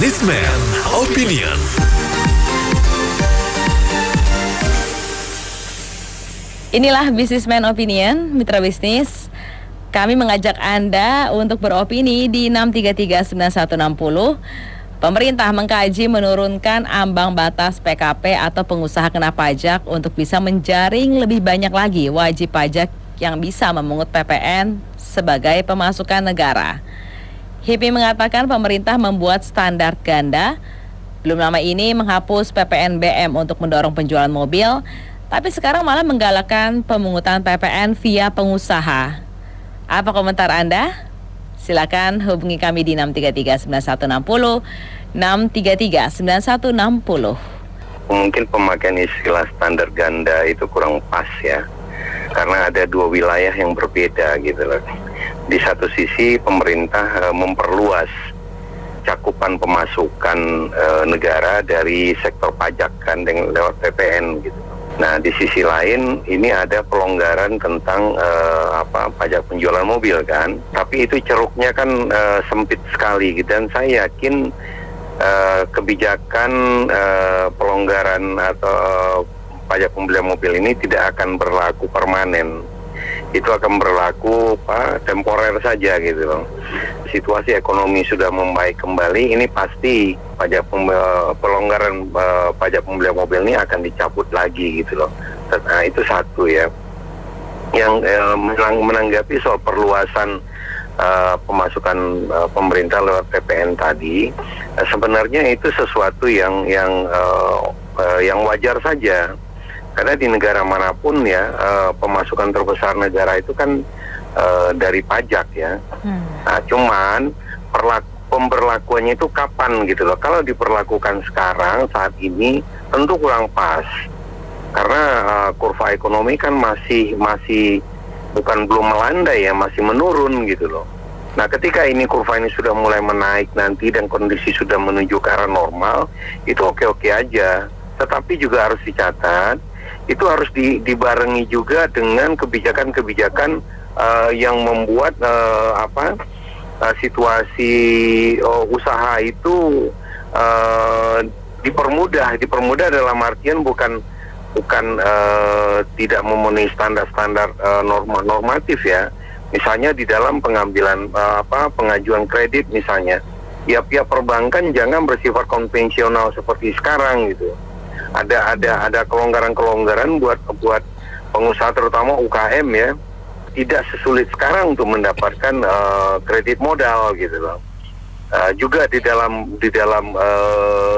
Businessman Opinion. Inilah Businessman Opinion, mitra bisnis. Kami mengajak Anda untuk beropini di 6339160. Pemerintah mengkaji menurunkan ambang batas PKP atau pengusaha kena pajak untuk bisa menjaring lebih banyak lagi wajib pajak yang bisa memungut PPN sebagai pemasukan negara. HIPMI mengatakan pemerintah membuat standar ganda, belum lama ini menghapus PPN BM untuk mendorong penjualan mobil, tapi sekarang malah menggalakkan pemungutan PPN via pengusaha. Apa komentar Anda? Silakan hubungi kami di 6339160, 6339160. Mungkin pemakaian istilah standar ganda itu kurang pas ya, karena ada dua wilayah yang berbeda gitu loh. Di satu sisi pemerintah memperluas cakupan pemasukan negara dari sektor pajak kan dengan lewat PPN gitu. Nah di sisi lain ini ada pelonggaran tentang pajak penjualan mobil kan, tapi itu ceruknya kan sempit sekali dan saya yakin kebijakan pelonggaran atau pajak pembelian mobil ini tidak akan berlaku permanen. Itu akan berlaku temporer saja gitu loh. Situasi ekonomi sudah membaik kembali, ini pasti pelonggaran pajak pembelian mobil ini akan dicabut lagi gitu loh. Nah itu satu ya. Yang menanggapi soal perluasan pemasukan pemerintah lewat PPN tadi, sebenarnya itu sesuatu yang wajar saja. Karena di negara manapun ya pemasukan terbesar negara itu kan dari pajak ya. Nah, cuman pemberlakuannya itu kapan gitu loh. Kalau diperlakukan sekarang saat ini tentu kurang pas. Karena kurva ekonomi kan masih bukan belum melandai ya, masih menurun gitu loh. Nah, ketika ini kurva ini sudah mulai menaik nanti dan kondisi sudah menuju ke arah normal, itu oke-oke aja. Tetapi juga harus dicatat, itu harus dibarengi juga dengan kebijakan-kebijakan yang membuat situasi usaha itu dipermudah dalam artian bukan tidak memenuhi standar-standar normatif ya. Misalnya di dalam pengambilan pengajuan kredit misalnya, ya pihak perbankan jangan bersifat konvensional seperti sekarang gitu. Ada kelonggaran-kelonggaran buat pengusaha terutama UKM ya, tidak sesulit sekarang untuk mendapatkan kredit modal gitu loh. Juga di dalam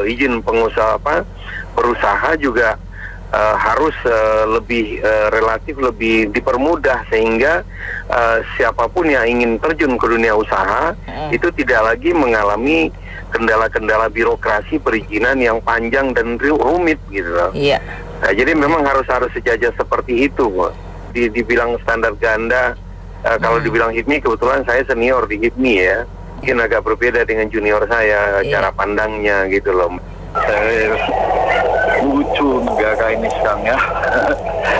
izin berusaha juga harus relatif lebih dipermudah sehingga siapapun yang ingin terjun ke dunia usaha itu tidak lagi mengalami kendala-kendala birokrasi perizinan yang panjang dan rumit gitu loh. Iya. Nah, jadi memang harus sejajar seperti itu. Dibilang standar ganda, kalau dibilang HIPMI, kebetulan saya senior di HIPMI ya. Mungkin agak berbeda dengan junior saya cara pandangnya gitu loh. Lucu negara ini sekarang ya.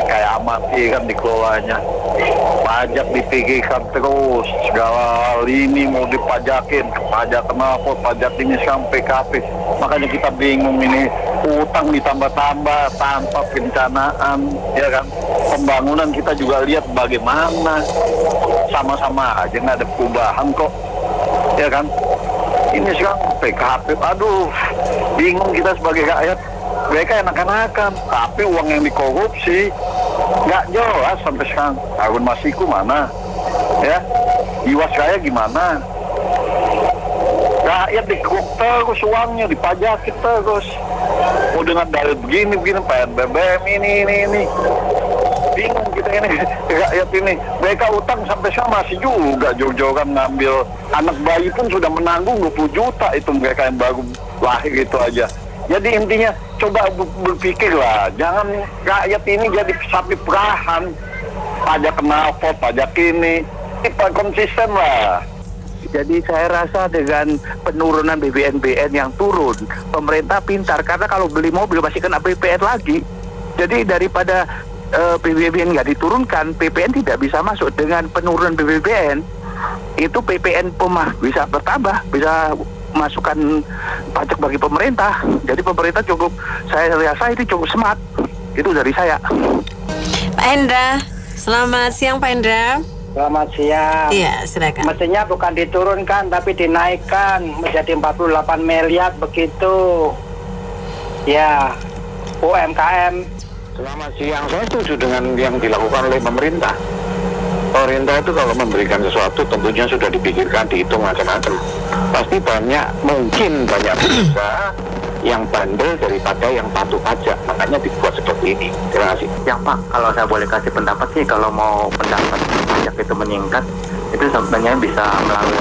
Kayak amati kan dikelolanya. Pajak dipikirkan terus, segala lini mau dipajakin, pajak kenapa, pajak ini sampai PKP. Makanya kita bingung ini, utang ditambah-tambah tanpa perencanaan, ya kan. Pembangunan kita juga lihat bagaimana, sama-sama aja nggak ada perubahan kok, ya kan. Ini sekarang PKP, aduh, bingung kita sebagai rakyat. Mereka enak-enakan, tapi uang yang dikorupsi nggak jelas sampai sekarang. Harun Masiku mana? Ya, Jiwasraya gimana? Rakyat dikeruk terus uangnya, dipajakin terus. Mau dengan dalil begini, BBM ini. Bingung kita ini, rakyat ini. Mereka utang sampai sekarang masih juga jor-joran ngambil. Anak bayi pun sudah menanggung 20 juta itu mereka yang baru lahir itu aja. Jadi intinya coba berpikirlah, jangan rakyat ini jadi sapi perahan. Pajak knalpot, pajak ini, kita konsisten lah. Jadi saya rasa dengan penurunan BBM yang turun, pemerintah pintar karena kalau beli mobil masih kena PPN lagi. Jadi daripada BBM nggak diturunkan, PPN tidak bisa masuk. Dengan penurunan BBM itu PPN bisa bertambah, bisa masukan pajak bagi pemerintah. Jadi pemerintah cukup, saya rasa itu cukup smart. Itu dari saya. Pak Hendra, selamat siang Pak Hendra. Selamat siang. Iya, silakan. Mestinya bukan diturunkan tapi dinaikkan menjadi 48 miliar begitu. Ya, UMKM. Selamat siang, saya setuju dengan yang dilakukan oleh pemerintah. Pemerintah itu kalau memberikan sesuatu tentunya sudah dipikirkan, dihitung macam-macam. Pasti mungkin banyak perusahaan yang bandel daripada yang patuh pajak, makanya dibuat seperti ini. Terima kasih. Yang Pak, kalau saya boleh kasih pendapat sih, kalau mau pendapat pajak itu meningkat, itu sebenarnya bisa melalui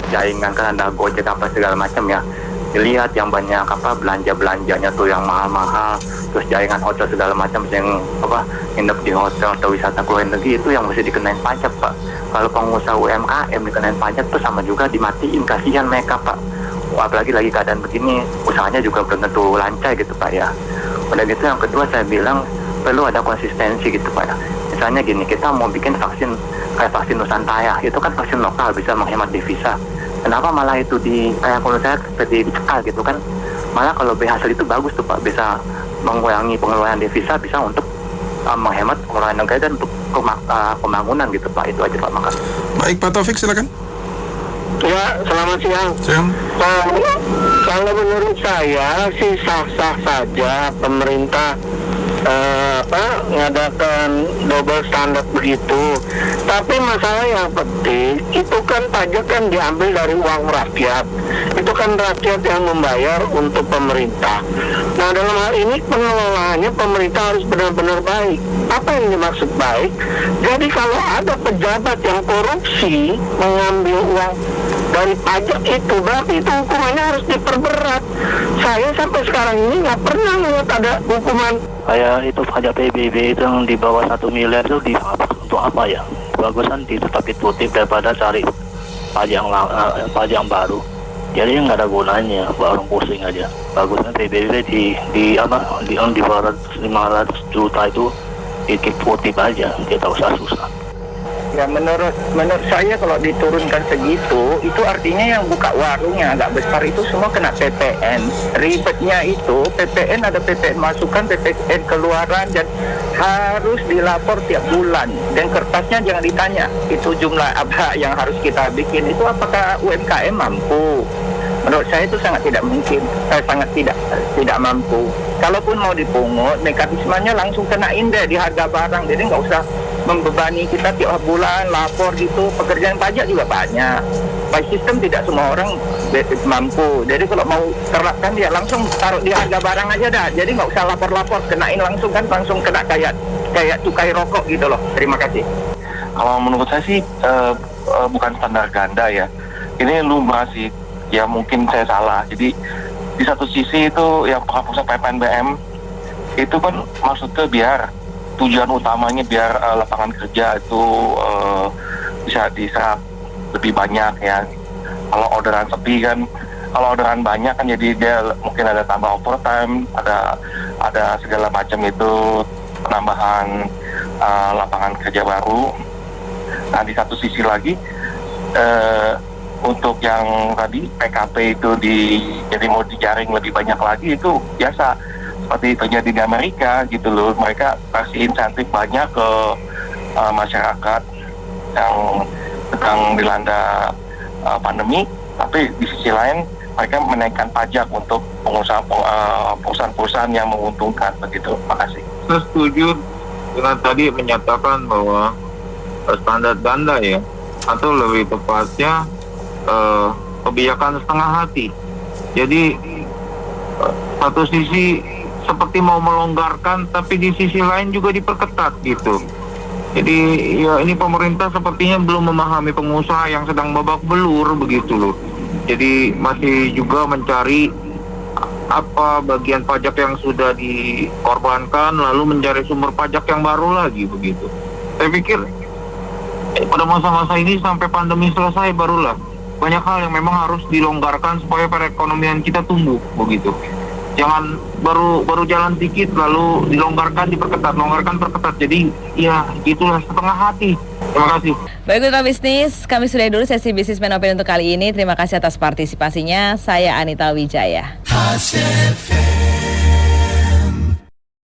jaringan, kan ada Gojek apa segala macam ya. Dilihat yang banyak belanja-belanjanya tuh yang mahal-mahal, terus jaringan hotel segala macam yang nginep di hotel atau wisata ke luar negeri, itu yang mesti dikenain pajak Pak. Kalau pengusaha UMKM dikenain pajak tuh sama juga dimatiin, kasihan mereka Pak. Apalagi lagi keadaan begini, usahanya juga belum tentu lancar gitu Pak ya. Udah gitu yang kedua saya bilang perlu ada konsistensi gitu Pak ya. Misalnya gini, kita mau bikin vaksin kayak vaksin Nusantara, itu kan vaksin lokal bisa menghemat devisa. Kenapa malah itu kayak kalau saya seperti dicekal gitu kan? Malah kalau hasil itu bagus tuh Pak, bisa mengurangi pengeluaran devisa, bisa untuk menghemat pengeluaran negara dan untuk pembangunan gitu Pak. Itu aja Pak, makasih. Baik Pak Taufik, silakan. Ya, selamat siang. Kalau menurut saya sih sah-sah saja pemerintah mengadakan double standar begitu. Tapi masalah yang penting itu kan pajak kan diambil dari uang rakyat. Itu kan rakyat yang membayar untuk pemerintah. Nah, dalam hal ini pengelolaannya pemerintah harus benar-benar baik. Apa yang dimaksud baik? Jadi kalau ada pejabat yang korupsi mengambil uang dari pajak itu, berarti itu hukumannya harus diperberat. Saya sampai sekarang ini nggak pernah melihat ada hukuman. Kayak itu pajak PBB itu yang di bawah 1 miliar itu untuk apa ya? Bagusan tetap ditutup daripada cari pajak yang baru. Jadi nggak ada gunanya, orang pusing aja. Bagusnya PBB di bawah 500 juta itu ditutup aja, kita usah-susah. Ya menurut saya kalau diturunkan segitu, itu artinya yang buka warungnya agak besar itu semua kena PPN. Ribetnya itu PPN, ada PPN masukan, PPN keluaran, dan harus dilapor tiap bulan. Dan kertasnya jangan ditanya itu jumlah apa yang harus kita bikin, itu apakah UMKM mampu. Menurut saya itu sangat tidak mungkin, sangat tidak mampu. Kalaupun mau dipungut, mekanismenya langsung kenain deh di harga barang, jadi nggak usah membebani kita tiap bulan lapor gitu. Pekerjaan pajak juga banyak. By system tidak semua orang mampu. Jadi kalau mau terapkan dia langsung taruh di harga barang aja dah. Jadi nggak usah lapor-lapor, kenain langsung kan, langsung kena kayak cukai rokok gitu loh. Terima kasih. Kalau menurut saya sih bukan standar ganda ya. Ini lumrah sih. Ya mungkin saya salah. Jadi di satu sisi itu yang penghapusan PPNBM itu kan maksudnya biar tujuan utamanya biar lapangan kerja itu bisa diserap lebih banyak ya. Kalau orderan sepi kan, kalau orderan banyak kan jadi dia mungkin ada tambah overtime, ada segala macam itu penambahan lapangan kerja baru. Nah di satu sisi lagi untuk yang tadi PKP itu jadi mau dijaring lebih banyak lagi, itu biasa seperti terjadi di Amerika gitu loh. Mereka kasih insentif banyak ke masyarakat yang sedang dilanda pandemi, tapi di sisi lain mereka menaikkan pajak untuk perusahaan-perusahaan yang menguntungkan begitu. Makasih. Saya setuju dengan tadi menyatakan bahwa standar ganda ya, atau lebih tepatnya kebijakan setengah hati. Jadi satu sisi seperti mau melonggarkan, tapi di sisi lain juga diperketat gitu. Jadi ya ini pemerintah sepertinya belum memahami pengusaha yang sedang babak belur begitu loh. Jadi masih juga mencari apa bagian pajak yang sudah dikorbankan, lalu mencari sumber pajak yang baru lagi begitu. Saya pikir pada masa-masa ini sampai pandemi selesai barulah banyak hal yang memang harus dilonggarkan supaya perekonomian kita tumbuh begitu. Jangan baru jalan dikit lalu dilonggarkan, diperketat, longgarkan, perketat. Jadi ya itulah setengah hati. Terima kasih. Baik Mitra Bisnis, kami sudah dulu sesi Businessman Opinion untuk kali ini. Terima kasih atas partisipasinya. Saya Anita Wijaya.